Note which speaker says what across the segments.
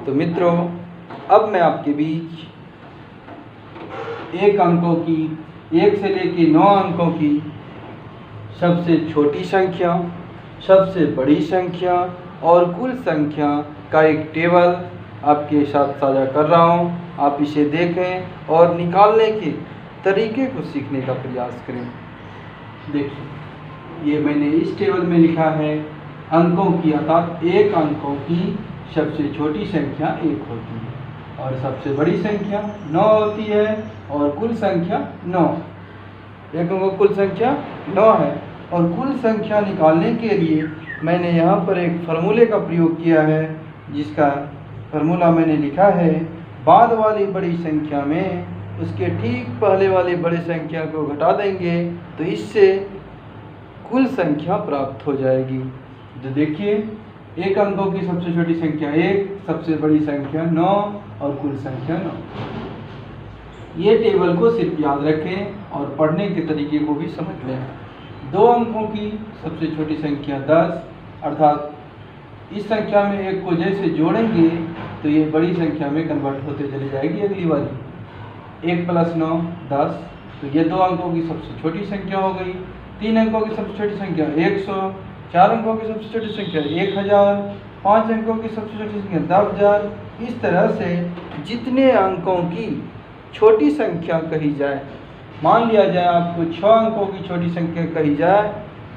Speaker 1: तो मित्रों, अब मैं आपके बीच 1 अंकों की 1 से लेकर 9 अंकों की सबसे छोटी संख्या, सबसे बड़ी संख्या और कुल संख्या का एक टेबल आपके साथ साझा कर रहा हूँ। आप इसे देखें और निकालने के तरीके को सीखने का प्रयास करें। देखिए, ये मैंने इस टेबल में लिखा है अंकों की, अर्थात 1 अंकों की सबसे छोटी संख्या 1 होती है और सबसे बड़ी संख्या 9 होती है और कुल संख्या 9। 1 अंकों कुल संख्या 9 है और कुल संख्या निकालने के लिए मैंने यहाँ पर एक फार्मूले का प्रयोग किया है, जिसका फार्मूला मैंने लिखा है बाद वाली बड़ी संख्या में उसके ठीक पहले वाली बड़ी संख्या को घटा देंगे तो इससे कुल संख्या प्राप्त हो जाएगी। तो देखिए, 1 अंकों की सबसे छोटी संख्या 1, सबसे बड़ी संख्या 9 और कुल संख्या 9। ये टेबल को सिर्फ याद रखें और पढ़ने के तरीके को भी समझ लें। 2 अंकों की सबसे छोटी संख्या 10, अर्थात इस संख्या में 1 को जैसे जोड़ेंगे तो ये बड़ी संख्या में कन्वर्ट होते चली जाएगी अगली बारी। 1 + 9 10, तो ये 2 अंकों की सबसे छोटी संख्या हो गई। 3 अंकों की सबसे छोटी संख्या 100, 4 अंकों की सबसे छोटी संख्या 1000, 5 अंकों की सबसे छोटी संख्या 10000। इस तरह से जितने अंकों की छोटी संख्या कही जाए, मान लिया जाए आपको 6 अंकों की छोटी संख्या कही जाए,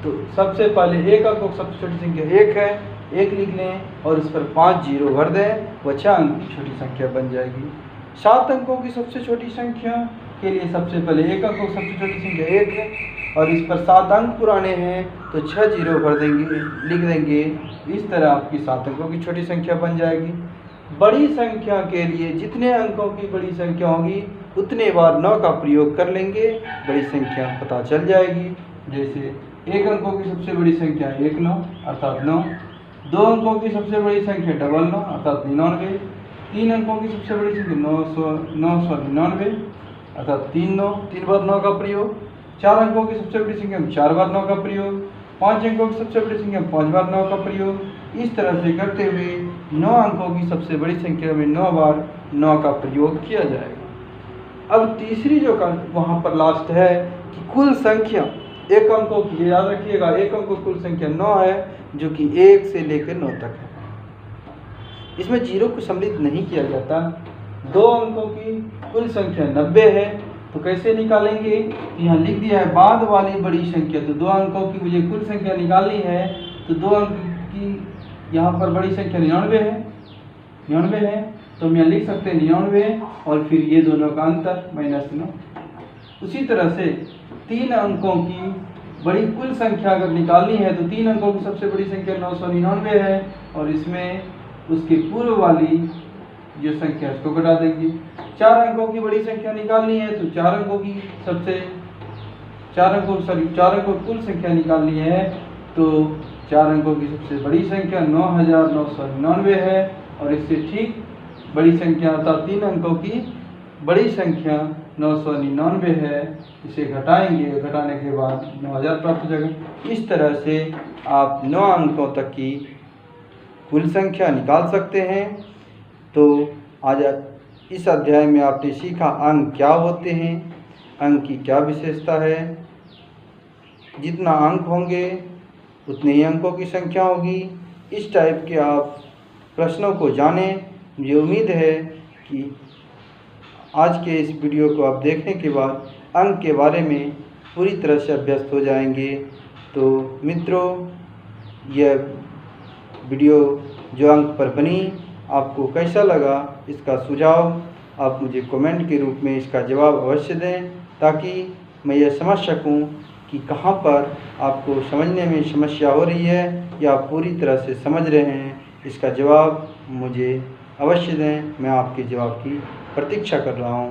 Speaker 1: तो सबसे पहले 1 अंकों की सबसे छोटी संख्या 1 है, 1 लिख लें और उस पर 5 जीरो भर दें, वह 6 अंक की छोटी संख्या बन जाएगी। 7 अंकों की सबसे छोटी संख्या के लिए सबसे पहले 1 अंकों की सबसे छोटी संख्या 1 है और इस पर 7 अंक पुराने हैं तो 6 जीरो भर देंगे, लिख देंगे। इस तरह आपकी 7 अंकों की छोटी संख्या बन जाएगी। बड़ी संख्या के लिए जितने अंकों की बड़ी संख्या होगी उतने बार 9 का प्रयोग कर लेंगे, बड़ी संख्या पता चल जाएगी। जैसे 1 अंकों की सबसे बड़ी संख्या 19 अर्थात 9, 2 अंकों की सबसे बड़ी संख्या 99 अर्थात 99, 3 अंकों की सबसे बड़ी संख्या 999 अर्थात 3 बार 9 का प्रयोग, 4 अंकों की सबसे बड़ी संख्या में 4 बार 9 का प्रयोग, 5 अंकों की सबसे बड़ी संख्या में 5 बार 9 का प्रयोग। इस तरह से करते हुए 9 अंकों की सबसे बड़ी संख्या में 9 बार 9 का प्रयोग किया जाएगा। अब तीसरी जो वहाँ पर लास्ट है कि कुल संख्या 1 अंकों की, याद रखिएगा 1 अंकों की कुल संख्या 9 है, जो कि 1 से लेकर 9 तक है। इसमें जीरो को सम्मिलित नहीं किया जाता। 2 अंकों की कुल संख्या 90 है, तो कैसे निकालेंगे? यहाँ लिख दिया है बाद वाली बड़ी संख्या, तो 2 अंकों की मुझे कुल संख्या निकालनी है, तो 2 अंक की यहाँ पर बड़ी संख्या 99 है, तो हम यहाँ लिख सकते हैं 99 और फिर ये दोनों का अंतर -9। उसी तरह से 3 अंकों की बड़ी कुल संख्या अगर निकालनी है तो 3 अंकों की सबसे बड़ी संख्या 999 है और इसमें उसके पूर्व वाली जो संख्या उसको घटा देंगे। 4 अंकों की बड़ी संख्या निकालनी है तो 4 अंकों की कुल संख्या निकालनी है, तो 4 अंकों की सबसे बड़ी संख्या 9999 है और इससे ठीक बड़ी संख्या अर्थात 3 अंकों की बड़ी संख्या 999 है। इसे घटाएंगे, घटाने के बाद 9000 प्राप्त हो जाएगा। इस तरह से आप 9 अंकों तक की कुल संख्या निकाल सकते हैं। तो आज इस अध्याय में आपने सीखा अंक क्या होते हैं, अंक की क्या विशेषता है। जितना अंक होंगे उतने ही अंकों की संख्या होगी। इस टाइप के आप प्रश्नों को जानें। मुझे उम्मीद है कि आज के इस वीडियो को आप देखने के बाद अंक के बारे में पूरी तरह से अभ्यस्त हो जाएंगे। तो मित्रों, यह वीडियो जो अंक पर बनी आपको कैसा लगा, इसका सुझाव आप मुझे कमेंट के रूप में इसका जवाब अवश्य दें, ताकि मैं यह समझ सकूं कि कहां पर आपको समझने में समस्या हो रही है या आप पूरी तरह से समझ रहे हैं। इसका जवाब मुझे अवश्य दें, मैं आपके जवाब की प्रतीक्षा कर रहा हूं।